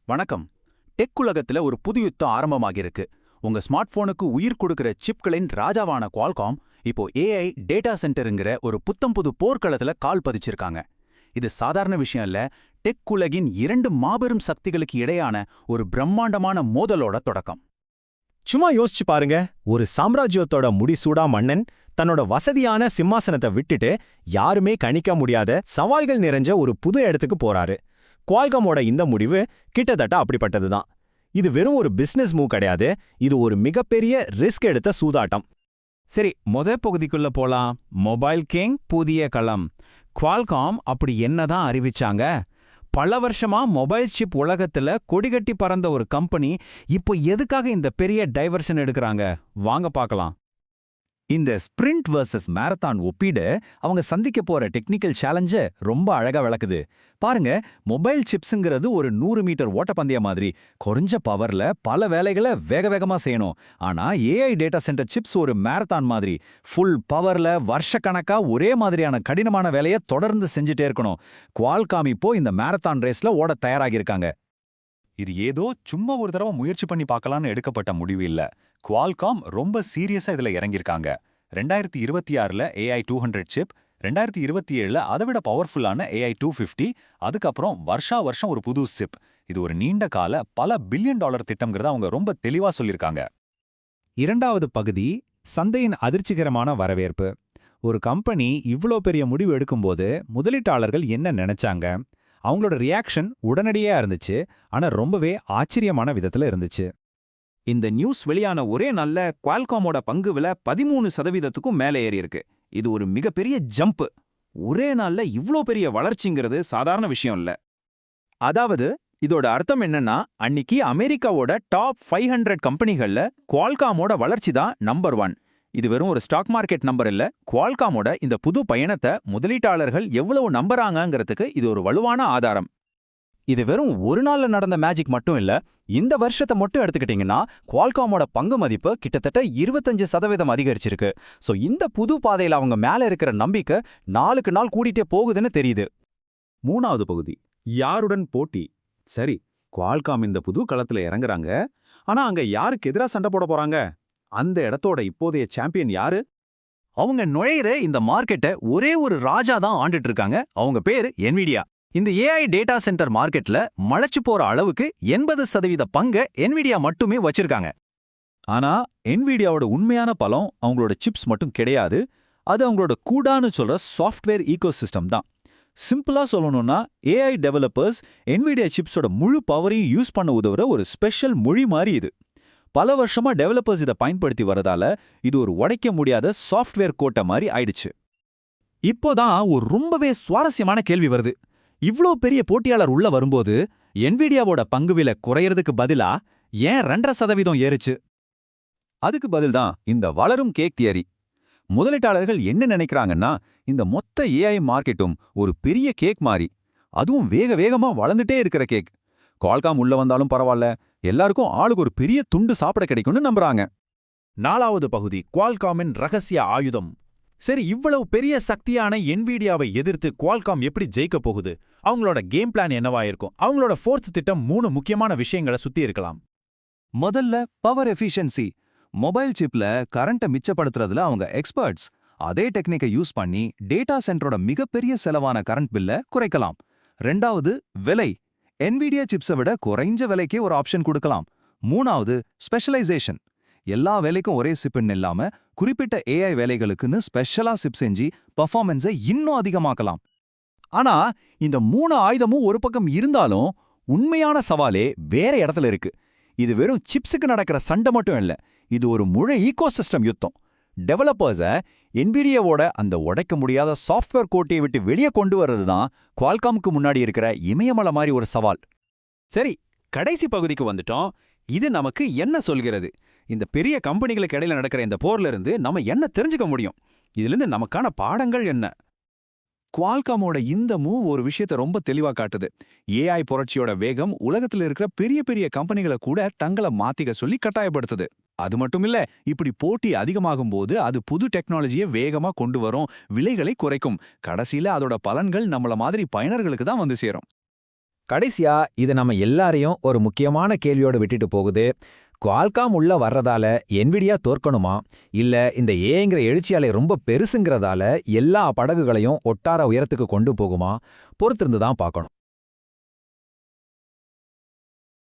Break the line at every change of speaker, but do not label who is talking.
வணக்கம். டெக் உலகத்துல ஒரு புது யுத்தம் ஆரம்பமாகிருக்கு. உங்க ஸ்மார்ட் போனுக்கு உயிர் கொடுக்கிற சிப்களின் ராஜாவான குவால்காம் இப்போ ஏஐ டேட்டா சென்டருங்கிற ஒரு புத்தம்புது போர்க்களத்துல கால் பதிச்சிருக்காங்க. இது சாதாரண விஷயம் இல்ல. டெக் உலகின் இரண்டு மாபெரும் சக்திகளுக்கு இடையான ஒரு பிரம்மாண்டமான மோதலோட தொடக்கம்.
சும்மா யோசிச்சு பாருங்க, ஒரு சாம்ராஜ்யத்தோட முடிசூடா மன்னன் தன்னோட வசதியான சிம்மாசனத்தை விட்டுட்டு யாருமே கணிக்க முடியாத சவால்கள் நிறைஞ்ச ஒரு புது இடத்துக்கு போறாரு. குவால்காமோட இந்த முடிவு கிட்டத்தட்ட அப்படிப்பட்டதுதான். இது வெறும் ஒரு பிசினஸ் மூவ் கிடையாது, இது ஒரு மிகப்பெரிய ரிஸ்க் எடுத்த சூதாட்டம்.
சரி, பகுதிக்குள்ள போலாம். மொபைல் கிங் புதிய களம். குவால்காம் அப்படி என்னதான் அறிவிச்சாங்க? பல வருஷமா மொபைல் சிப் உலகத்துல கொடிகட்டி பறந்த ஒரு கம்பெனி இப்போ எதுக்காக இந்த பெரிய டைவர்ஷன் எடுக்கிறாங்க? வாங்க பார்க்கலாம்.
இந்த ஸ்பிரிண்ட் வர்சஸ் மேரத்தான் ஒப்பீடு அவங்க சந்திக்க போற டெக்னிக்கல் சேலஞ்ச ரொம்ப அழகா விளக்குது. பாருங்க, மொபைல் சிப்ஸுங்கிறது ஒரு 100 மீட்டர் ஓட்டப்பந்தய மாதிரி குறைஞ்ச பவர்ல பல வேலைகளை வேக வேகமா செய்யணும். ஆனா ஏஐ டேட்டா சென்டர் சிப்ஸ் ஒரு மேரத்தான் மாதிரி ஃபுல் பவர்ல வருஷக்கணக்கா ஒரே மாதிரியான கடினமான வேலையை தொடர்ந்து செஞ்சுட்டே இருக்கணும். குவால்காம் இப்போ இந்த மேரத்தான் ரேஸ்ல ஓட தயாராகி இருக்காங்க.
இது ஏதோ சும்மா ஒரு தடவை முயற்சி பண்ணி பார்க்கலான்னு எடுக்கப்பட்ட முடிவு இல்ல. குவால்காம் ரொம்ப சீரியஸா இதுல இறங்கியிருக்காங்க. 2026ல AI 200 சிப், 2027ல அதை விட பவர்ஃபுல்லான AI 250, அதுக்கப்புறம் வருஷம் ஒரு புது சிப். இது ஒரு நீண்ட கால பல பில்லியன் டாலர் திட்டம்ங்கிறத அவங்க ரொம்ப தெளிவா சொல்லியிருக்காங்க.
இரண்டாவது பகுதி, சந்தையின் அதிர்ச்சிகரமான வரவேற்பு. ஒரு கம்பெனி இவ்ளோ பெரிய முடிவு எடுக்கும்போது முதலீட்டாளர்கள் என்ன நினைச்சாங்க? அவங்களோட ரியாக்ஷன் உடனடியா இருந்துச்சு, ஆனா ரொம்பவே ஆச்சரியமான விதத்துல இருந்துச்சு.
இந்த நியூஸ் வெளியான ஒரே நாள்ல குவால்காமோட பங்கு விலை 13% மேலே ஏறி இருக்கு. இது ஒரு மிகப்பெரிய ஜம்ப். ஒரே நாள்ல இவ்ளோ பெரிய வளர்ச்சிங்கிறது சாதாரண விஷயம் இல்ல. அதாவது இதோட அர்த்தம் என்னன்னா, அன்னிக்கு அமெரிக்காவோட டாப் 500 கம்பெனிகள்ல குவால்காமோட வளர்ச்சி தான் நம்பர் 1. இது வெறும் ஒரு ஸ்டாக் மார்க்கெட் நம்பர் இல்ல. குவால்காமோட இந்த புது பயணத்தை முதலீட்டாளர்கள் எவ்வளவு நம்புறாங்கங்கிறதுக்கு இது ஒரு வலுவான ஆதாரம். இது வெறும் ஒரு நாள்ல நடந்த மேஜிக் மட்டும் இல்ல. இந்த வருஷத்தை மட்டும் எடுத்துக்கிட்டீங்கன்னா குவால்காமோட பங்கு மதிப்பு கிட்டத்தட்ட 25% அதிகரிச்சிருக்கு. சோ இந்த புது பாதையில அவங்க மேல இருக்கிற நம்பிக்கை நாளுக்கு நாள் கூடிட்டே போகுதுன்னு தெரியுது.
மூணாவது பகுதி, யாருடன் போட்டி? சரி, குவால்காம் இந்த புது களத்துல இறங்குறாங்க. ஆனா அங்க யாருக்கு எதிரா சண்டை போட போறாங்க? அந்த இடத்தோட இப்போதைய சாம்பியன் யாரு?
அவங்க நுழையிற இந்த மார்க்கெட்டை ஒரே ஒரு ராஜா தான் ஆண்டுட்டு இருக்காங்க. அவங்க பேரு என்விடியா. இந்த ஏஐ டேட்டா சென்டர் மார்க்கெட்ல மழைச்சு போற அளவுக்கு 80% பங்கை என்விடியா மட்டுமே வச்சிருக்காங்க.
ஆனா என்விடியாவோட உண்மையான பலம் அவங்களோட சிப்ஸ் மட்டும் கிடையாது. அது அவங்களோட கூடான்னு சொல்ற சாஃப்ட்வேர் ஈகோசிஸ்டம் தான். சிம்பிளா சொல்லணும்னா, ஏஐ டெவலப்பர்ஸ் என்விடியா சிப்ஸோட முழு பவரையும் யூஸ் பண்ண உதவுற ஒரு ஸ்பெஷல் மொழி மாதிரி இது. பல வருஷமா டெவலப்பர்ஸ் இதை பயன்படுத்தி வரதால இது ஒரு உடைக்க முடியாத சாஃப்ட்வேர் கோட்டை மாதிரி ஆயிடுச்சு.
இப்போதான் ஒரு ரொம்பவே சுவாரஸ்யமான கேள்வி வருது. இவ்ளோ பெரிய போட்டியாளர் உள்ள வரும்போது என்விடியாவோட பங்கு விலை குறையறதுக்கு பதிலா ஏன் 2.5% ஏறுச்சு?
அதுக்கு பதில்தான் இந்த வளரும் கேக் தியரி. முதலீட்டாளர்கள் என்ன நினைக்கிறாங்கன்னா, இந்த மொத்த ஏஐ மார்க்கெட்டும் ஒரு பெரிய கேக் மாதிரி, அதுவும் வேக வேகமா வளர்ந்துட்டே இருக்கிற கேக். குவால்காம் உள்ள வந்தாலும் பரவாயில்ல, எல்லாருக்கும் ஆளுக்கு ஒரு பெரிய துண்டு சாப்பிட கிடைக்கும்னு நம்புறாங்க.
நாலாவது பகுதி, குவால்காமின் ரகசிய ஆயுதம். சரி, இவ்வளவு பெரிய சக்தியான என்விடியாவை எதிர்த்து குவால்காம் எப்படி ஜெயிக்க போகுது? அவங்களோட கேம் பிளான் என்னவா இருக்கும்? அவங்களோட 4th திட்டம் 3 முக்கியமான விஷயங்களை சுத்தி இருக்கலாம்.
முதல்ல பவர் எஃபிஷியன்சி. மொபைல் சிப்ல கரண்ட்டை மிச்சப்படுத்துறதுல அவங்க எக்ஸ்பர்ட்ஸ். அதே டெக்னிக்கை யூஸ் பண்ணி டேட்டா சென்டரோட மிகப்பெரிய செலவான கரண்ட் பில்லை குறைக்கலாம். ரெண்டாவது, விலை. என்விடியா சிப்ஸை விட குறைஞ்ச விலைக்கே ஒரு ஆப்ஷன் கொடுக்கலாம். மூணாவது, ஸ்பெஷலைசேஷன். எல்லா வேலைக்கும் ஒரே சிப்னு இல்லாம குறிப்பிட்ட ஏஐ வேலைகளுக்குன்னு ஸ்பெஷலா சிப் செஞ்சு பர்ஃபார்மன்ஸை இன்னும் அதிகமாக்கலாம்.
ஆனா இந்த 3 ஆயுதமும் ஒரு பக்கம் இருந்தாலும் உண்மையான சவாலே வேற இடத்துல இருக்கு. இது வெறும் சிப்ஸுக்கு நடக்கிற சண்டை மட்டும் இல்ல, இது ஒரு முழு ஈகோசிஸ்டம் யுத்தம். டெவலப்பர்ஸை என்விடியாவோட அந்த உடைக்க முடியாத சாஃப்ட்வேர் கோட்டையை விட்டு வெளியே கொண்டு வர்றது தான் குவால்காமுக்கு முன்னாடி இருக்கிற இமயமலை மாதிரி ஒரு சவால்.
சரி, கடைசி பகுதிக்கு வந்துட்டோம். இது நமக்கு என்ன சொல்கிறது? இந்த பெரிய கம்பெனிகளுக்கு இடையில நடக்கிற இந்த போர்ல இருந்து நம்ம என்ன தெரிஞ்சுக்க முடியும்? இதிலிருந்து நமக்கான பாடங்கள் என்ன?
குவால்காமோட இந்த மூவ் ஒரு விஷயத்தை ரொம்ப தெளிவா காட்டுது. ஏஐ புரட்சியோட வேகம் உலகத்துல இருக்கிற பெரிய பெரிய கம்பெனிகளை கூட தங்களை மாத்திக்க சொல்லி கட்டாயப்படுத்துது. அது மட்டும் இல்ல, இப்படி போட்டி அதிகமாகும் போது அது புது டெக்னாலஜியை வேகமா கொண்டு வரும், விலைகளை குறைக்கும். கடைசியில அதோட பலன்கள் நம்மள மாதிரி பயனர்களுக்கு தான் வந்து சேரும்.
கடைசியா இது நம்ம எல்லாரையும் ஒரு முக்கியமான கேள்வியோட விட்டுட்டு போகுது. குவால்காம் உள்ள வர்றதால என்விடியா தோற்கணுமா, இல்ல இந்த ஏங்கிற எழுச்சியாலை ரொம்ப பெருசுங்கிறதால எல்லா படகுகளையும் ஒட்டார உயரத்துக்கு கொண்டு போகுமா? பொறுத்திருந்து தான் பார்க்கணும்.